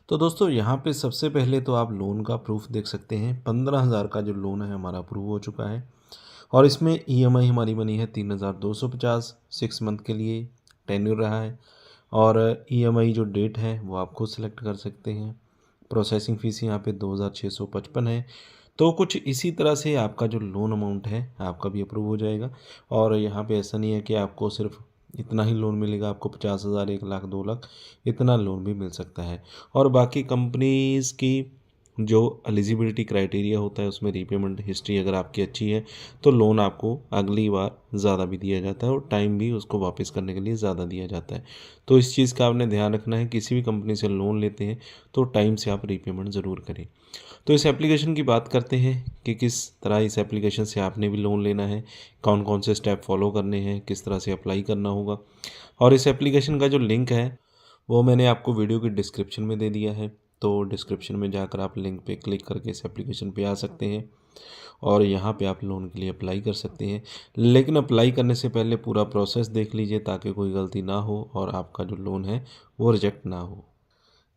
तो दोस्तों यहाँ पे सबसे पहले तो आप लोन का प्रूफ देख सकते हैं। 15,000 का जो लोन है हमारा अप्रूव हो चुका है और इसमें ईएमआई हमारी बनी है 3,250 6 मंथ के लिए टेन्योर रहा है। और ईएमआई जो डेट है वो आप खुद सेलेक्ट कर सकते हैं। प्रोसेसिंग फ़ीस यहाँ पे 2,655 है। तो कुछ इसी तरह से आपका जो लोन अमाउंट है आपका भी अप्रूव हो जाएगा। और यहाँ पे ऐसा नहीं है कि आपको सिर्फ इतना ही लोन मिलेगा, आपको 50,000 1 लाख 2 लाख इतना लोन भी मिल सकता है। और बाकी कंपनीज़ की जो एलिजिबिलिटी क्राइटेरिया होता है उसमें रीपेमेंट हिस्ट्री अगर आपकी अच्छी है तो लोन आपको अगली बार ज़्यादा भी दिया जाता है और टाइम भी उसको वापस करने के लिए ज़्यादा दिया जाता है। तो इस चीज़ का आपने ध्यान रखना है, किसी भी कंपनी से लोन लेते हैं तो टाइम से आप रीपेमेंट ज़रूर करें। तो इस एप्लीकेशन की बात करते हैं कि किस तरह इस एप्लीकेशन से आपने भी लोन लेना है, कौन कौन से स्टेप फॉलो करने हैं, किस तरह से अप्लाई करना होगा। और इस एप्लीकेशन का जो लिंक है वो मैंने आपको वीडियो की डिस्क्रिप्शन में दे दिया है। तो डिस्क्रिप्शन में जाकर आप लिंक पे क्लिक करके इस एप्लीकेशन पे आ सकते हैं और यहाँ पे आप लोन के लिए अप्लाई कर सकते हैं। लेकिन अप्लाई करने से पहले पूरा प्रोसेस देख लीजिए ताकि कोई गलती ना हो और आपका जो लोन है वो रिजेक्ट ना हो।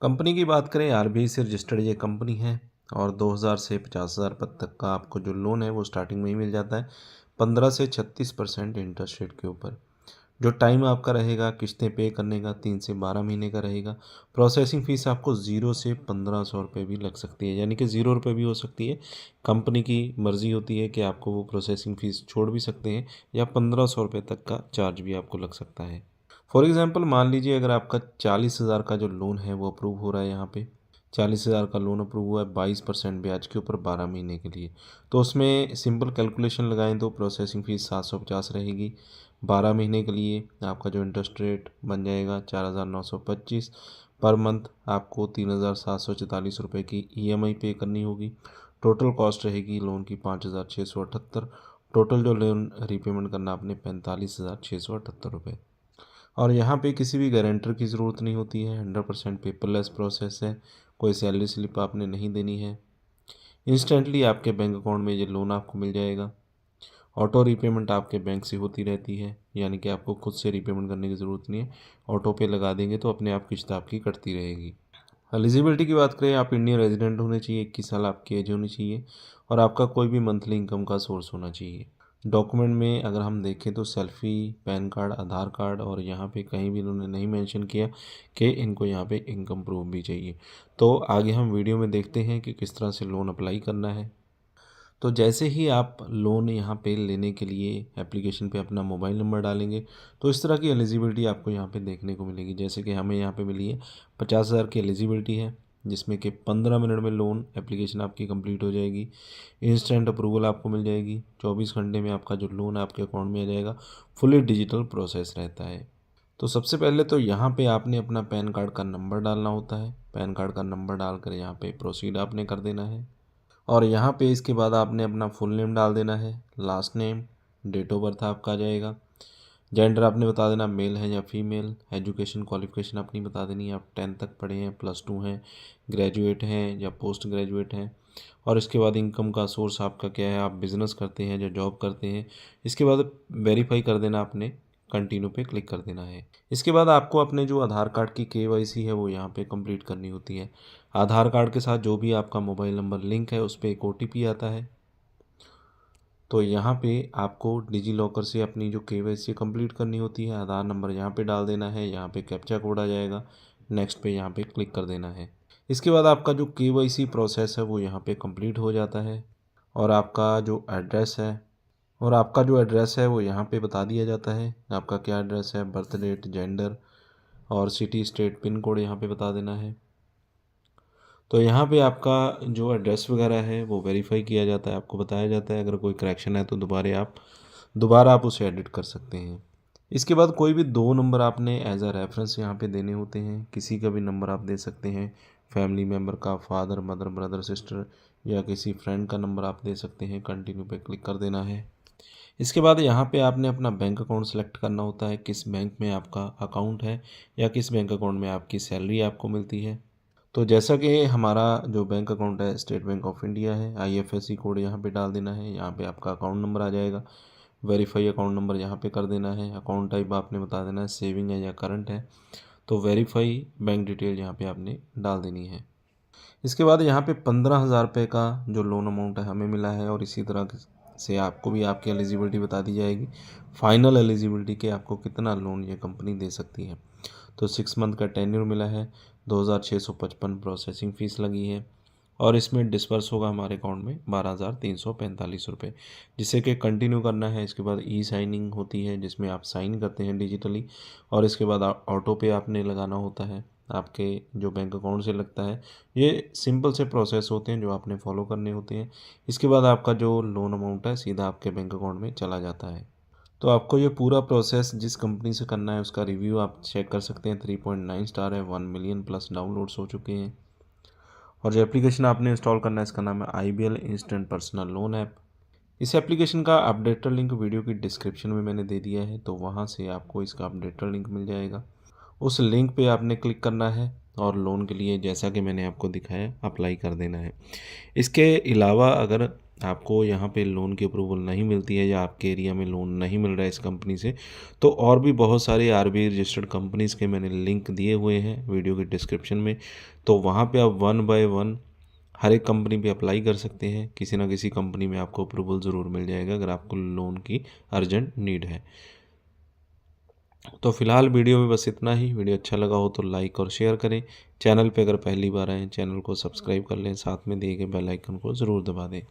कंपनी की बात करें, आरबीआई से रजिस्टर्ड ये कंपनी है और 2,000 से 50,000 पद तक का आपको जो लोन है वो स्टार्टिंग में ही मिल जाता है 15 से 36% इंटरेस्ट रेट के ऊपर। जो टाइम आपका रहेगा किस्तें पे करने का 3 से 12 महीने का रहेगा। प्रोसेसिंग फ़ीस आपको 0 से 1,500 रुपये भी लग सकती है, यानी कि 0 रुपये भी हो सकती है। कंपनी की मर्ज़ी होती है कि आपको वो प्रोसेसिंग फ़ीस छोड़ भी सकते हैं या 1,500 रुपये तक का चार्ज भी आपको लग सकता है। फॉर एग्ज़ाम्पल मान लीजिए अगर आपका 40,000 का जो लोन है वो अप्रूव हो रहा है, यहाँ पे 40,000 का लोन अप्रूव हुआ है 22% ब्याज के ऊपर 12 महीने के लिए। तो उसमें सिंपल कैलकुलेशन लगाएं तो प्रोसेसिंग फ़ीस 750 रहेगी। 12 महीने के लिए आपका जो इंटरेस्ट रेट बन जाएगा 4,925 पर मंथ। आपको 3,744 रुपये की ईएमआई पे करनी होगी। टोटल कॉस्ट रहेगी लोन की 5,678। टोटल जो लोन रीपेमेंट करना आपने 45,678 रुपये। और यहाँ पे किसी भी गारंटर की ज़रूरत नहीं होती है, 100% पेपरलेस प्रोसेस है। कोई सैलरी स्लिप आपने नहीं देनी है, इंस्टेंटली आपके बैंक अकाउंट में ये लोन आपको मिल जाएगा। ऑटो रीपेमेंट आपके बैंक से होती रहती है, यानी कि आपको खुद से रीपेमेंट करने की ज़रूरत नहीं है। ऑटो पे लगा देंगे तो अपने आप किस्त आपकी कटती रहेगी। एलिजिबिलिटी की बात करें, आप इंडियन रेजिडेंट होने चाहिए, 21 साल आपकी एज होनी चाहिए और आपका कोई भी मंथली इनकम का सोर्स होना चाहिए। डॉक्यूमेंट में अगर हम देखें तो सेल्फ़ी, पैन कार्ड, आधार कार्ड और यहाँ पे कहीं भी इन्होंने नहीं मेंशन किया कि इनको यहाँ पे इनकम प्रूफ भी चाहिए। तो आगे हम वीडियो में देखते हैं कि किस तरह से लोन अप्लाई करना है। तो जैसे ही आप लोन यहाँ पे लेने के लिए एप्लीकेशन पे अपना मोबाइल नंबर डालेंगे तो इस तरह की एलिजिबिलिटी आपको यहाँ पे देखने को मिलेगी। जैसे कि हमें यहाँ पे मिली है 50,000 की एलिजिबिलिटी है, जिसमें कि 15 मिनट में लोन एप्लीकेशन आपकी कंप्लीट हो जाएगी। इंस्टेंट अप्रूवल आपको मिल जाएगी, 24 घंटे में आपका जो लोन आपके अकाउंट में आ जाएगा। फुली डिजिटल प्रोसेस रहता है। तो सबसे पहले तो यहाँ पे आपने अपना पैन कार्ड का नंबर डालना होता है। पैन कार्ड का नंबर डालकर यहाँ पे प्रोसीड आपने कर देना है और यहाँ पे इसके बाद आपने अपना फुल नेम डाल देना है, last name, date of birth आपका आ जाएगा। जेंडर आपने बता देना मेल है या फीमेल। एजुकेशन क्वालिफिकेशन अपनी बता देनी है, आप 10th तक पढ़े हैं, +2 हैं, ग्रेजुएट हैं या पोस्ट ग्रेजुएट हैं। और इसके बाद इनकम का सोर्स आपका क्या है, आप बिज़नेस करते हैं या जॉब करते हैं। इसके बाद वेरीफाई कर देना आपने, कंटिन्यू पे क्लिक कर देना है। इसके बाद आपको अपने जो आधार कार्ड की केवाईसी है वो यहाँ पे कंप्लीट करनी होती है। आधार कार्ड के साथ जो भी आपका मोबाइल नंबर लिंक है उस पर एक ओटीपी आता है। तो यहाँ पे आपको डिजी लॉकर से अपनी जो केवाईसी कंप्लीट करनी होती है। आधार नंबर यहाँ पे डाल देना है, यहाँ पे कैप्चा कोड आ जाएगा, नेक्स्ट पे यहाँ पे क्लिक कर देना है। इसके बाद आपका जो केवाईसी प्रोसेस है वो यहाँ पे कंप्लीट हो जाता है और आपका जो एड्रेस है वो यहाँ पे बता दिया जाता है। आपका क्या एड्रेस है, बर्थ डेट, जेंडर और सिटी स्टेट पिन कोड यहाँ पे बता देना है। तो यहाँ पे आपका जो एड्रेस वगैरह है वो वेरीफाई किया जाता है, आपको बताया जाता है। अगर कोई करेक्शन है तो दोबारा आप उसे एडिट कर सकते हैं। इसके बाद कोई भी 2 नंबर आपने एज अ रेफरेंस यहाँ पे देने होते हैं। किसी का भी नंबर आप दे सकते हैं, फैमिली मेम्बर का, फादर मदर ब्रदर सिस्टर या किसी फ्रेंड का नंबर आप दे सकते हैं। कंटिन्यू पे क्लिक कर देना है। इसके बाद यहाँ पे आपने अपना बैंक अकाउंट सेलेक्ट करना होता है, किस बैंक में आपका अकाउंट है या किस बैंक अकाउंट में आपकी सैलरी आपको मिलती है। तो जैसा कि हमारा जो बैंक अकाउंट है स्टेट बैंक ऑफ इंडिया है, आईएफएससी कोड यहाँ पे डाल देना है, यहाँ पे आपका अकाउंट नंबर आ जाएगा। वेरीफाई अकाउंट नंबर यहाँ पे कर देना है। अकाउंट टाइप आपने बता देना है सेविंग है या करंट है। तो वेरीफाई बैंक डिटेल यहाँ पे आपने डाल देनी है। इसके बाद यहाँ पे 15,000 रुपये का जो लोन अमाउंट है हमें मिला है, और इसी तरह से आपको भी आपकी एलिजिबिलिटी बता दी जाएगी, फाइनल एलिजिबिलिटी के आपको कितना लोन ये कंपनी दे सकती है। तो 6 मंथ का टेन्योर मिला है, 2,655 प्रोसेसिंग फ़ीस लगी है, और इसमें डिस्पर्स होगा हमारे अकाउंट में 12,345 रुपये, जिसे कि कंटिन्यू करना है। इसके बाद ई साइनिंग होती है जिसमें आप साइन करते हैं डिजिटली, और इसके बाद ऑटो पे आपने लगाना होता है, आपके जो बैंक अकाउंट से लगता है। ये सिंपल से प्रोसेस होते हैं जो आपने फॉलो करने होते हैं। इसके बाद आपका जो लोन अमाउंट है सीधा आपके बैंक अकाउंट में चला जाता है। तो आपको ये पूरा प्रोसेस जिस कंपनी से करना है उसका रिव्यू आप चेक कर सकते हैं। 3.9 स्टार है, 1 मिलियन प्लस डाउनलोड्स हो चुके हैं। और जो एप्लीकेशन आपने इंस्टॉल करना है इसका नाम है IBL instant personal loan app. इस एप्लीकेशन का अपडेटेड लिंक वीडियो की डिस्क्रिप्शन में मैंने दे दिया है, तो वहाँ से आपको इसका अपडेटेड लिंक मिल जाएगा। उस लिंक पे आपने क्लिक करना है और लोन के लिए जैसा कि मैंने आपको दिखाया अप्लाई कर देना है। इसके अलावा अगर आपको यहाँ पे लोन की अप्रूवल नहीं मिलती है या आपके एरिया में लोन नहीं मिल रहा है इस कंपनी से, तो और भी बहुत सारे RBI रजिस्टर्ड कंपनीज़ के मैंने लिंक दिए हुए हैं वीडियो के डिस्क्रिप्शन में, तो वहाँ पे आप 1 बाय 1 हर एक कंपनी पे अप्लाई कर सकते हैं। किसी ना किसी कंपनी में आपको अप्रूवल ज़रूर मिल जाएगा अगर आपको लोन की अर्जेंट नीड है। तो फिलहाल वीडियो में बस इतना ही। वीडियो अच्छा लगा हो तो लाइक और शेयर करें। चैनल पे अगर पहली बार आए चैनल को सब्सक्राइब कर लें, साथ में दिए गए बेल आइकन को ज़रूर दबा दें।